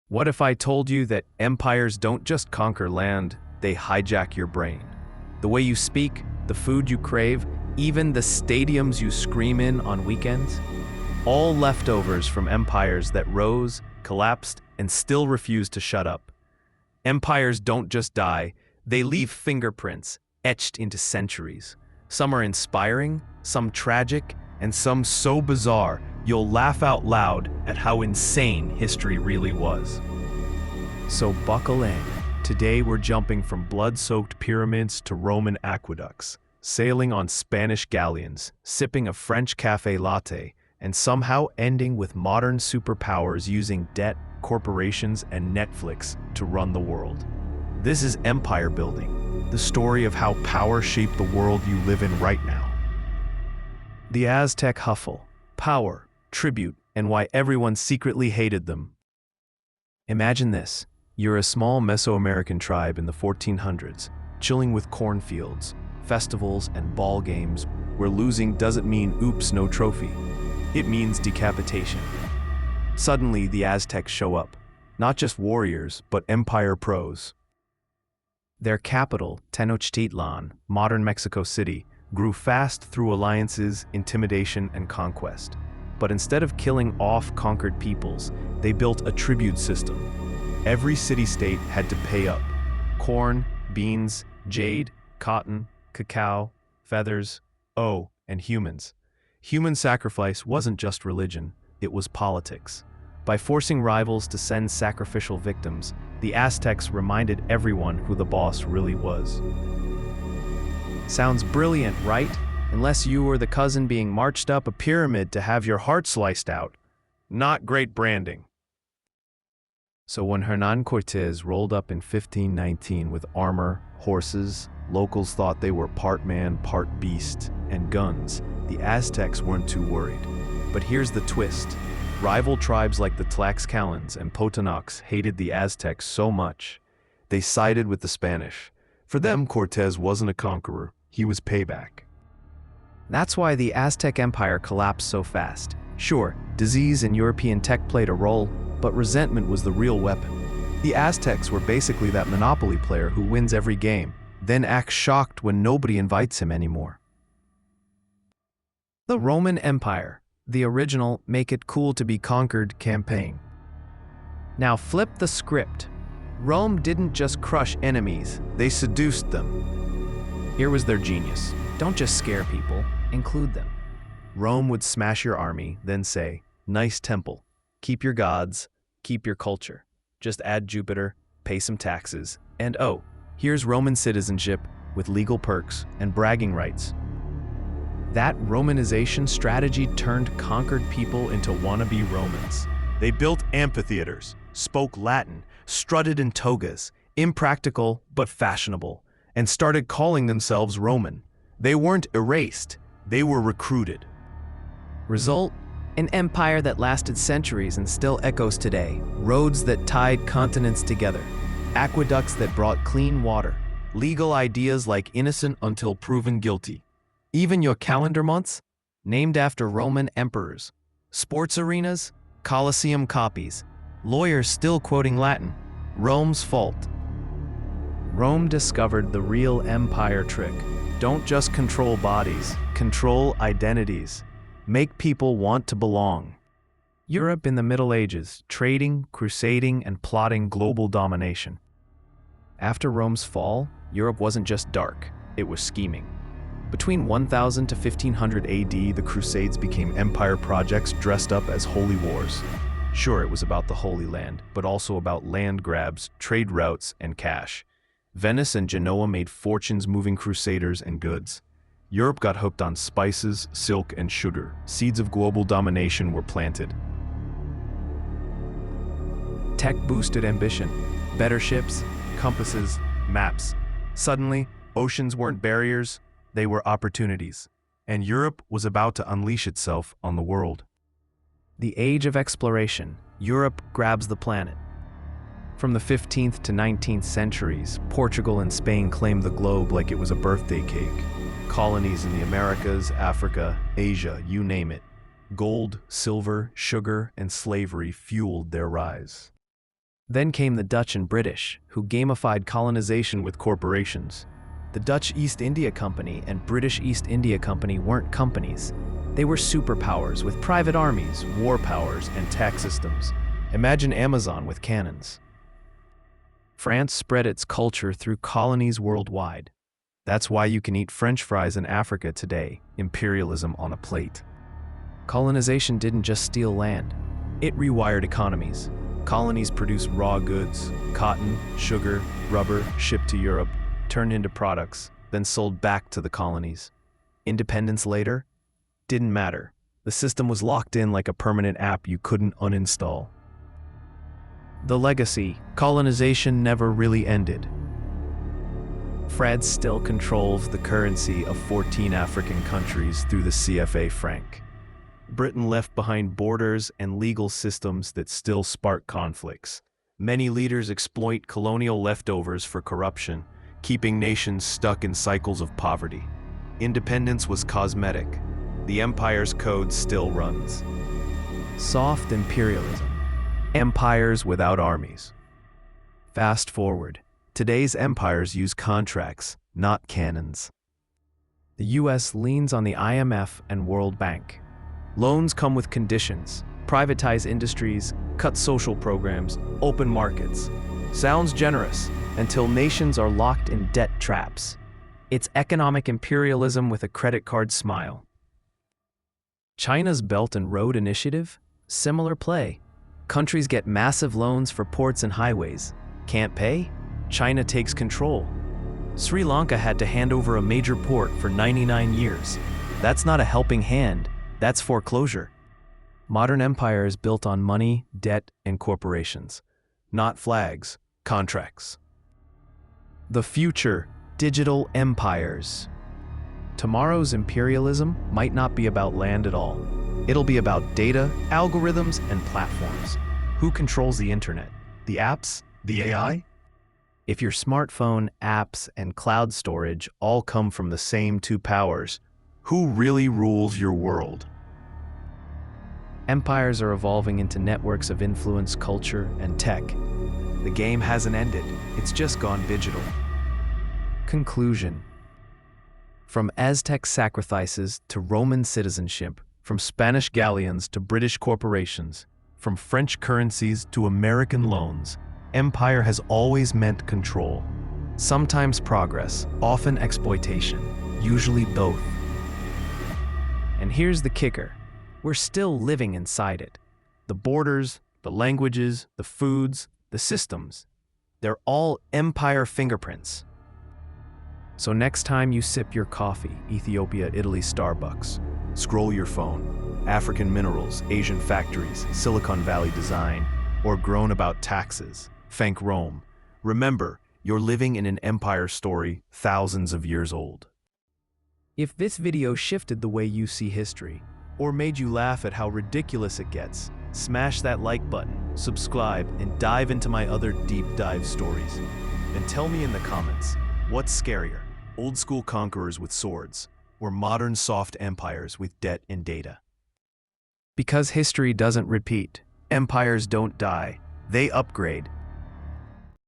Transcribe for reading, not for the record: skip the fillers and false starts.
What if I told you that empires don't just conquer land, they hijack your brain? The way you speak, the food you crave, even the stadiums you scream in on weekends? All leftovers from empires that rose, collapsed, and still refuse to shut up. Empires don't just die, they leave fingerprints etched into centuries. Some are inspiring, some tragic, and some so bizarre you'll laugh out loud at how insane history really was. So buckle in. Today we're jumping from blood-soaked pyramids to Roman aqueducts, sailing on Spanish galleons, sipping a French cafe latte, and somehow ending with modern superpowers using debt, corporations, and Netflix to run the world. This is empire building, the story of how power shaped the world you live in right now. The Aztec huffle, power, tribute, and why everyone secretly hated them. Imagine this. You're a small Mesoamerican tribe in the 1400s, chilling with cornfields, festivals, and ball games where losing doesn't mean oops, no trophy. It means decapitation. Suddenly, the Aztecs show up. Not just warriors, but empire pros. Their capital, Tenochtitlan, modern Mexico City, grew fast through alliances, intimidation, and conquest. But instead of killing off conquered peoples, they built a tribute system. Every city-state had to pay up. Corn, beans, jade, cotton, cacao, feathers, and humans. Human sacrifice wasn't just religion, it was politics. By forcing rivals to send sacrificial victims, the Aztecs reminded everyone who the boss really was. Sounds brilliant, right? Unless you were the cousin being marched up a pyramid to have your heart sliced out. Not great branding. So when Hernán Cortés rolled up in 1519 with armor, horses, locals thought they were part man, part beast, and guns, the Aztecs weren't too worried. But here's the twist. Rival tribes like the Tlaxcalans and Potenoks hated the Aztecs so much, they sided with the Spanish. For them, Cortés wasn't a conqueror, he was payback. That's why the Aztec Empire collapsed so fast. Sure, disease and European tech played a role, but resentment was the real weapon. The Aztecs were basically that Monopoly player who wins every game, then acts shocked when nobody invites him anymore. The Roman Empire, the original make it cool to be conquered campaign. Now flip the script. Rome didn't just crush enemies, they seduced them. Here was their genius. Don't just scare people, include them. Rome would smash your army, then say, nice temple. Keep your gods, keep your culture. Just add Jupiter, pay some taxes, and here's Roman citizenship with legal perks and bragging rights. That Romanization strategy turned conquered people into wannabe Romans. They built amphitheaters, spoke Latin, strutted in togas, impractical but fashionable, and started calling themselves Roman. They weren't erased, they were recruited. Result? An empire that lasted centuries and still echoes today. Roads that tied continents together. Aqueducts that brought clean water. Legal ideas like innocent until proven guilty. Even your calendar months? Named after Roman emperors. Sports arenas? Colosseum copies. Lawyers still quoting Latin. Rome's fault. Rome discovered the real empire trick. Don't just control bodies, control identities. Make people want to belong. Europe in the Middle Ages, trading, crusading, and plotting global domination. After Rome's fall, Europe wasn't just dark, it was scheming. Between 1000 to 1500 AD, the Crusades became empire projects dressed up as holy wars. Sure, it was about the Holy Land, but also about land grabs, trade routes, and cash. Venice and Genoa made fortunes moving crusaders and goods. Europe got hooked on spices, silk, and sugar. Seeds of global domination were planted. Tech boosted ambition. Better ships, compasses, maps. Suddenly, oceans weren't barriers, they were opportunities. And Europe was about to unleash itself on the world. The age of exploration. Europe grabs the planet. From the 15th to 19th centuries, Portugal and Spain claimed the globe like it was a birthday cake. Colonies in the Americas, Africa, Asia, you name it. Gold, silver, sugar, and slavery fueled their rise. Then came the Dutch and British, who gamified colonization with corporations. The Dutch East India Company and British East India Company weren't companies. They were superpowers with private armies, war powers, and tax systems. Imagine Amazon with cannons. France spread its culture through colonies worldwide. That's why you can eat French fries in Africa today, imperialism on a plate. Colonization didn't just steal land. It rewired economies. Colonies produced raw goods, cotton, sugar, rubber, shipped to Europe, turned into products, then sold back to the colonies. Independence later? Didn't matter. The system was locked in like a permanent app you couldn't uninstall. The legacy: colonization never really ended. France still controls the currency of 14 African countries through the CFA franc. Britain left behind borders and legal systems that still spark conflicts. Many leaders exploit colonial leftovers for corruption, keeping nations stuck in cycles of poverty. Independence was cosmetic. The empire's code still runs. Soft imperialism. Empires without armies. Fast forward. Today's empires use contracts, not cannons. The US leans on the IMF and World Bank. Loans come with conditions: privatize industries, cut social programs, open markets. Sounds generous, until nations are locked in debt traps. It's economic imperialism with a credit card smile. China's Belt and Road Initiative? Similar play. Countries get massive loans for ports and highways. Can't pay? China takes control. Sri Lanka had to hand over a major port for 99 years. That's not a helping hand. That's foreclosure. Modern empire is built on money, debt, and corporations. Not flags, contracts. The future: digital empires. Tomorrow's imperialism might not be about land at all. It'll be about data, algorithms, and platforms. Who controls the internet? The apps? The AI? If your smartphone, apps, and cloud storage all come from the same two powers, who really rules your world? Empires are evolving into networks of influence, culture, and tech. The game hasn't ended, it's just gone digital. Conclusion. From Aztec sacrifices to Roman citizenship, from Spanish galleons to British corporations, from French currencies to American loans, empire has always meant control. Sometimes progress, often exploitation, usually both. And here's the kicker: we're still living inside it. The borders, the languages, the foods, the systems, they're all empire fingerprints. So next time you sip your coffee, Ethiopia, Italy, Starbucks, scroll your phone, African minerals, Asian factories, Silicon Valley design, or groan about taxes, thank Rome. Remember, you're living in an empire story thousands of years old. If this video shifted the way you see history, or made you laugh at how ridiculous it gets, smash that like button, subscribe, and dive into my other deep dive stories. And tell me in the comments, what's scarier, old school conquerors with swords, or modern soft empires with debt and data? Because history doesn't repeat, empires don't die, they upgrade.